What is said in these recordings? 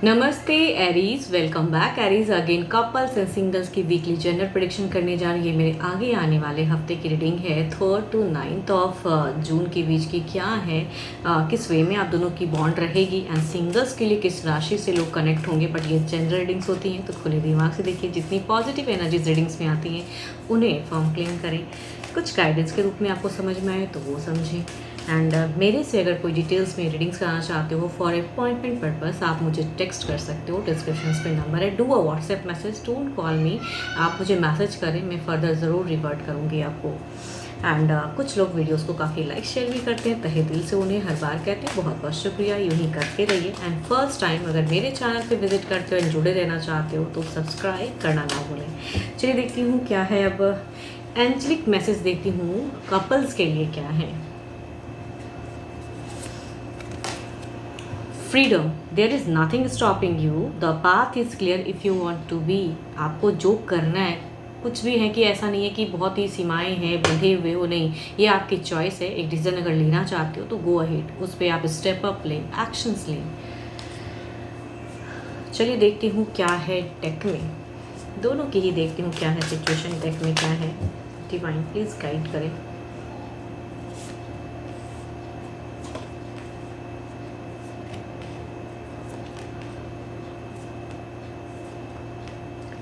नमस्ते Aries, welcome back Aries again. Couples and singles की weekly gender prediction करने जा रही है। मेरे आगे आने वाले हफ्ते की रीडिंग है 3rd to 9th of June के बीच की क्या है, किस वे में आप दोनों की बॉन्ड रहेगी एंड सिंगल्स के लिए किस राशि से लोग कनेक्ट होंगे। बट ये जेंडर रीडिंग्स होती हैं तो खुले दिमाग से देखिए, जितनी पॉजिटिव एनर्जीज रीडिंग्स में आती हैं उन्हें फॉर्म क्लेम करें, कुछ गाइडेंस के रूप में आपको समझ में आए तो वो समझें। एंड मेरे से अगर कोई डिटेल्स में रीडिंग्स कराना चाहते हो फॉर अपॉइंटमेंट पर्पस, आप मुझे टेक्स्ट कर सकते हो। डिस्क्रिप्शन पे नंबर है। Do a WhatsApp message, don't call मी। आप मुझे मैसेज करें, मैं फर्दर ज़रूर रिवर्ट करूँगी आपको। एंड कुछ लोग वीडियोस को काफ़ी लाइक शेयर भी करते हैं, तहे दिल से उन्हें हर बार कहते हैं बहुत बहुत शुक्रिया। यूँ ही करते रहिए। एंड फर्स्ट टाइम अगर मेरे चैनल पे विजिट करते हो एंड जुड़े रहना चाहते हो तो सब्सक्राइब करना ना भूलें। चलिए देखती हूँ क्या है। अब एंजलिक मैसेज देखती हूँ कपल्स के लिए क्या है। Freedom, there is nothing stopping you, the path is clear if you want to be. आपको जो करना है कुछ भी है कि ऐसा नहीं है कि बहुत ही सीमाएं हैं, बंधे हुए हो, नहीं, ये आपकी चॉइस है। एक डिसीजन अगर लेना चाहते हो तो गो अहेड, उस पर आप स्टेप अप लें, एक्शंस लें। चलिए देखती हूँ क्या है डेक में, दोनों की ही देखती हूँ क्या है सिचुएशन, डेक में क्या है। डिवाइन प्लीज़ गाइड करें।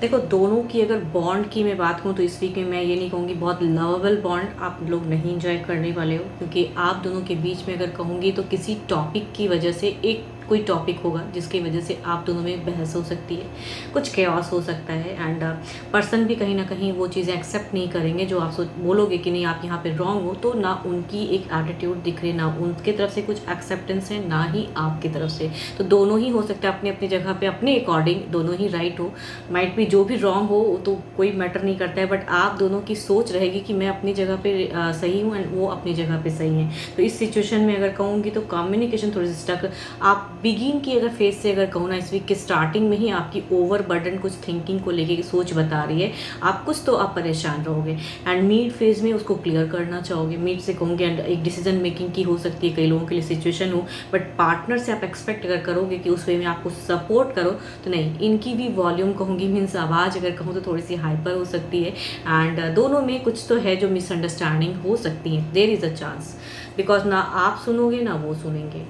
देखो, दोनों की अगर बॉन्ड की मैं बात करूँ तो इस वीक में मैं ये नहीं कहूँगी बहुत लवेबल बॉन्ड आप लोग नहीं इंजॉय करने वाले हो, क्योंकि आप दोनों के बीच में अगर कहूँगी तो किसी टॉपिक की वजह से एक कोई टॉपिक होगा जिसकी वजह से आप दोनों में बहस हो सकती है, कुछ केओस हो सकता है। एंड पर्सन भी कहीं ना कहीं वो चीज़ें एक्सेप्ट नहीं करेंगे जो आप बोलोगे कि नहीं आप यहाँ पे रॉन्ग हो, तो ना उनकी एक एटीट्यूड दिख रही, ना उनकी तरफ से कुछ एक्सेप्टेंस है, ना ही आपकी तरफ से। तो दोनों ही हो सकता है अपने अपनी जगह पे, अपने अकॉर्डिंग दोनों ही राइट हो, माइट भी जो भी रॉन्ग हो तो कोई मैटर नहीं करता है। बट आप दोनों की सोच रहेगी कि मैं अपनी जगह पे सही हूँ एंड वो अपनी जगह पे सही है। तो इस सिचुएशन में अगर कहूँगी तो कम्युनिकेशन थोड़ी सी स्टक, आप बिगिन की अगर फेज से अगर कहूँ ना, इस वीक के स्टार्टिंग में ही आपकी ओवर बर्डन कुछ थिंकिंग को लेके सोच बता रही है, आप कुछ तो आप परेशान रहोगे एंड मिड फेज में उसको क्लियर करना चाहोगे। मिड से कहूँगी एंड एक डिसीजन मेकिंग की हो सकती है कई लोगों के लिए सिचुएशन हो, बट पार्टनर से आप एक्सपेक्ट अगर करोगे कि उस वे में आपको सपोर्ट करो तो नहीं, इनकी भी वॉल्यूम कहूँगी मीन्स आवाज़ अगर कहूँ तो थोड़ी सी हाइपर हो सकती है। एंड दोनों में कुछ तो है जो मिसअंडरस्टैंडिंग हो सकती है। There is a chance, because ना आप सुनोगे ना वो सुनेंगे।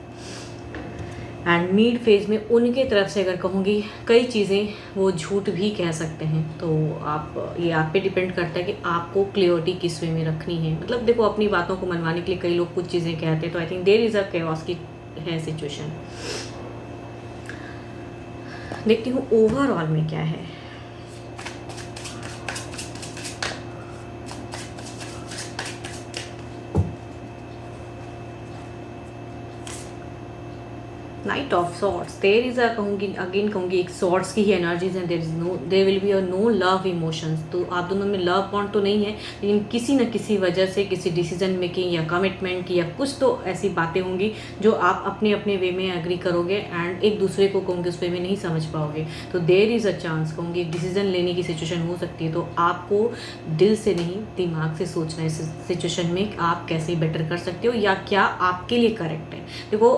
एंड मिड फेज में उनके तरफ से अगर कहूँगी कई चीज़ें वो झूठ भी कह सकते हैं। तो आप, ये आप पे डिपेंड करता है कि आपको क्लियरिटी किस वे में रखनी है। मतलब देखो, अपनी बातों को मनवाने के लिए कई लोग कुछ चीज़ें कहते हैं, तो I think there is a chaos की है सिचुएशन। देखती हूँ ओवरऑल में क्या है। Knight of swords, there is a कहूँगी अगेन कहूँगी एक सॉर्ट्स की ही एनर्जीज हैं। There is no, there will be a no love emotions. तो आप दोनों में लव बॉन्ड तो नहीं है, लेकिन किसी न किसी वजह से किसी डिसीजन मेकिंग या कमिटमेंट की या कुछ तो ऐसी बातें होंगी जो आप अपने अपने वे में एग्री करोगे एंड एक दूसरे को कहूँगी उस वे में नहीं समझ पाओगे। तो देयर इज़ अ चांस कहूँगी एक डिसीजन लेने की सिचुएशन हो सकती है। तो आपको दिल से नहीं दिमाग से सोचना है इस सिचुएशन में आप कैसे बेटर कर सकते हो या क्या आपके लिए करेक्ट है। देखो,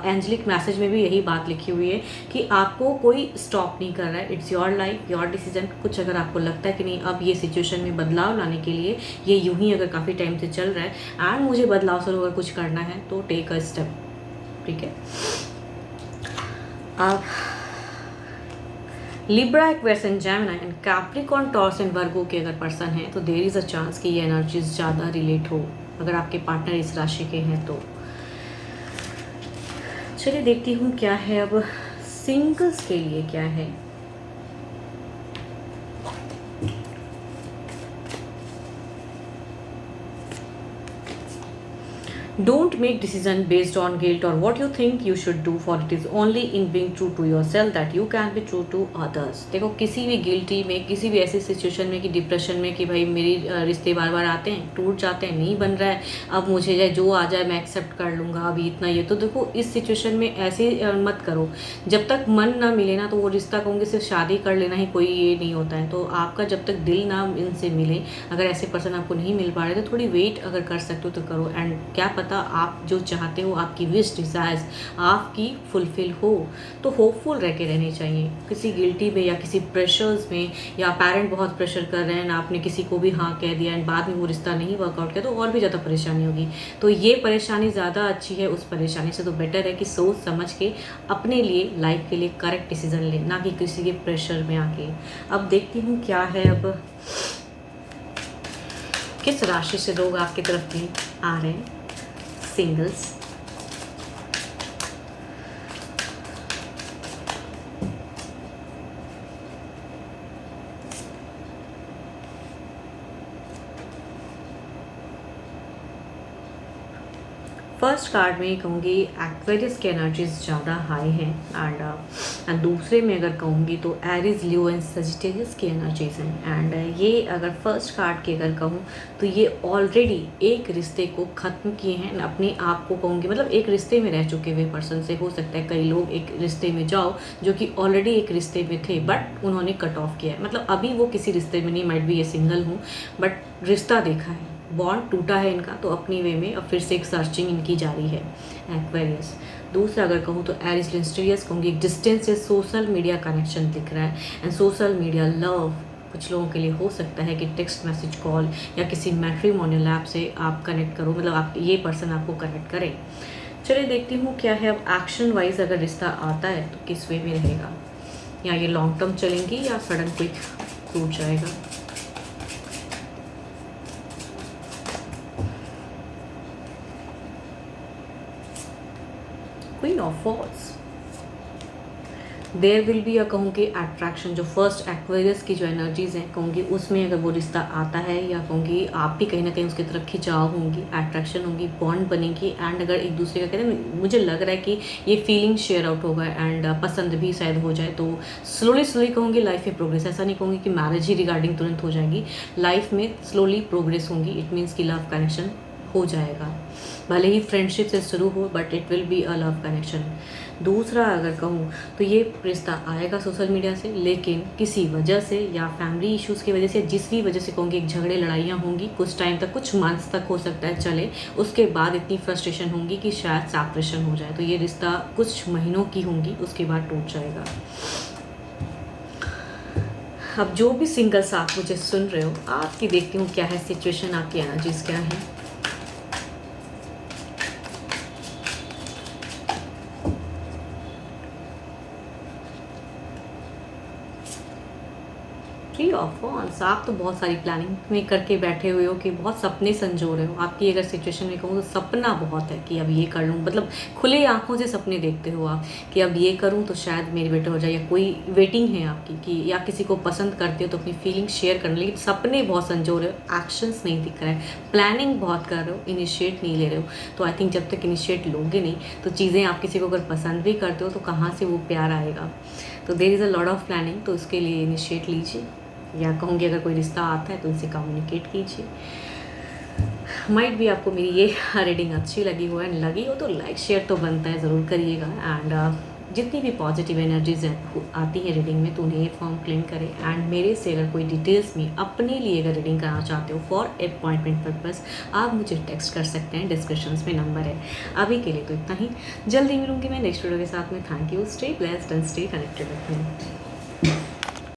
एंजलिक मैसेज में भी यही बात लिखी हुई है कि आपको कोई स्टॉप नहीं कर रहा है। It's your life, your decision. कुछ अगर आपको लगता है कि नहीं अब ये सिचुएशन में बदलाव लाने के लिए, ये यूं ही अगर काफ़ी टाइम से चल रहा है एंड मुझे बदलाव से अगर कुछ करना है तो टेक अ स्टेप, ठीक है। अब Libra, Aquarius and Gemini and Capricorn, taurus and वर्गो के अगर पर्सन है तो देयर इज़ अ चांस कि ये एनर्जीज ज़्यादा रिलेट हो अगर आपके पार्टनर इस राशि के हैं तो। चलिए देखती हूँ क्या है अब सिंगल्स के लिए क्या है। Don't make decision based on guilt or what you think you should do, for it is only in being true to yourself that you can be true to others। देखो, किसी भी गिल्टी में, किसी भी ऐसी सिचुएशन में कि depression में कि भाई मेरी रिश्ते बार बार आते हैं, टूट जाते हैं, नहीं बन रहा है, अब मुझे जाए जो आ जाए मैं एक्सेप्ट कर लूँगा, अभी इतना ये। तो देखो, इस सिचुएशन में ऐसे मत करो। जब तक मन ना मिले ना तो वो रिश्ता कहूँगी सिर्फ शादी कर लेना ही कोई ये नहीं होता है। तो आपका जब तक दिल ना इनसे मिले, अगर ऐसे पर्सन आपको नहीं मिल पा रहे तो थोड़ी वेट अगर कर सकते हो तो करो। एंड क्या पता चाहता आप जो चाहते हो, आपकी विश डिज़ायर्स आपकी फुलफ़िल हो, तो होपफुल रह के रहने चाहिए। किसी गिल्टी में या किसी प्रेशर्स में, या पेरेंट बहुत प्रेशर कर रहे हैं ना, आपने किसी को भी हाँ कह दिया एंड बाद में वो रिश्ता नहीं वर्कआउट किया, तो और भी ज़्यादा परेशानी होगी। तो ये परेशानी ज़्यादा अच्छी है उस परेशानी से। तो बेटर है कि सोच समझ के अपने लिए, लाइफ के लिए करेक्ट डिसीजन लें, ना कि किसी के प्रेशर में आके। अब देखती हूँ क्या है, अब किस राशि से लोग आपकी तरफ भी आ रहे हैं, सिंगल्स। फर्स्ट कार्ड में कहूँगी एक्वेरियस की एनर्जीज ज़्यादा हाई हैं, एंड दूसरे में अगर कहूँगी तो एरीज, लियो एंड सजिटेरियस की एनर्जीज हैं। एंड ये अगर फर्स्ट कार्ड की अगर कहूँ तो ये ऑलरेडी एक रिश्ते को ख़त्म किए हैं, अपने आप को कहूँगी, मतलब एक रिश्ते में रह चुके हुए पर्सन से। हो सकता है कई लोग एक रिश्ते में जाओ जो कि ऑलरेडी एक रिश्ते में थे बट उन्होंने कट ऑफ किया है, मतलब अभी वो किसी रिश्ते में नहीं, माइट भी ये सिंगल हूँ बट रिश्ता देखा है, बॉन्ड टूटा है इनका, तो अपनी वे में अब फिर से एक सर्चिंग इनकी जारी है, एक्वेरियस। दूसरा अगर कहूँ तो एरिस लिस्टेरियस कहूँगी, एक डिस्टेंस से सोशल मीडिया कनेक्शन दिख रहा है, एंड सोशल मीडिया लव कुछ लोगों के लिए हो सकता है कि टेक्स्ट मैसेज, कॉल या किसी मैट्रिमोनियल ऐप से आप कनेक्ट करो, मतलब आप ये पर्सन आपको कनेक्ट करे। चलिए देखती हूँ क्या है अब एक्शन वाइज अगर रिश्ता आता है तो किस वे में रहेगा, या ये लॉन्ग टर्म चलेंगी या सडन क्विक टूट जाएगा। Queen of wands, there will be कहूँगी अट्रैक्शन। जो फर्स्ट एक्वेरियस की जो एनर्जीज हैं कहूँगी उसमें अगर वो रिश्ता आता है, या कहूँगी आप भी कहीं ना कहीं उसकी तरफ खिंचाव होंगी, अट्रैक्शन होंगी, बॉन्ड बनेगी, एंड अगर एक दूसरे का कहते हैं, मुझे लग रहा है कि ये फीलिंग शेयर आउट होगा एंड पसंद भी शायद हो जाए, तो स्लोली कहूँगी लाइफ में प्रोग्रेस। ऐसा नहीं कहूँगी कि मैरिज ही रिगार्डिंग तुरंत हो जाएगी, लाइफ में स्लोली प्रोग्रेस होंगी। इट मीन्स कि लव कनेक्शन हो जाएगा, भले ही फ्रेंडशिप से शुरू हो but it will be a love connection. दूसरा अगर कहूँ तो ये रिश्ता आएगा सोशल मीडिया से, लेकिन किसी वजह से या फैमिली इश्यूज़ की वजह से, जिस भी वजह से कहूँगी एक झगड़े लड़ाइयाँ होंगी, कुछ टाइम तक, कुछ मंथ्स तक हो सकता है चले, उसके बाद इतनी फ्रस्ट्रेशन होंगी कि शायद सेपरेशन हो जाए। तो ये रिश्ता कुछ महीनों की होंगी, उसके बाद टूट जाएगा। अब जो भी सिंगल्स आप मुझे सुन रहे हो, आपकी देखती हूँ क्या है सिचुएशन, आपकी एनर्जीज क्या है। थ्री ऑफ वॉन्ड्स, आप तो बहुत सारी प्लानिंग में करके बैठे हुए हो कि बहुत सपने संजो रहे हो। आपकी अगर सिचुएशन में कहूँ तो सपना बहुत है कि अब ये कर लूँ, मतलब खुले आंखों से सपने देखते हो आप कि अब ये करूँ तो शायद मेरे बेटा हो जाए, या कोई वेटिंग है आपकी कि, या किसी को पसंद करते हो तो अपनी फीलिंग शेयर करने, लेकिन सपने बहुत संजो रहे हो, एक्शंस नहीं दिख रहा है, प्लानिंग बहुत कर रहे हो, इनिशिएट नहीं ले रहे हो। तो आई थिंक जब तक इनिशिएट लोगे नहीं तो चीज़ें, आप किसी को अगर पसंद भी करते हो तो कहाँ से वो प्यार आएगा। तो there is a lot of planning, तो इसके लिए इनिशिएट लीजिए, या कहूँगी अगर कोई रिश्ता आता है तो उनसे कम्युनिकेट कीजिए। माइट भी आपको मेरी ये रीडिंग अच्छी लगी हो, एंड लगी हो तो लाइक शेयर तो बनता है, ज़रूर करिएगा। एंड जितनी भी पॉजिटिव एनर्जीज आती हैं रीडिंग में तो उन्हें फॉर्म क्लेम करें। एंड मेरे से अगर कोई डिटेल्स में अपने लिए अगर रीडिंग कराना चाहते हो फॉर अपॉइंटमेंट पर्पस, आप मुझे टेक्स्ट कर सकते हैं, डिस्क्रिप्शन में नंबर है। अभी के लिए तो इतना ही, जल्दी मिलूंगी मैं नेक्स्ट वीडियो के साथ में। Thank you, stay blessed and stay connected with me.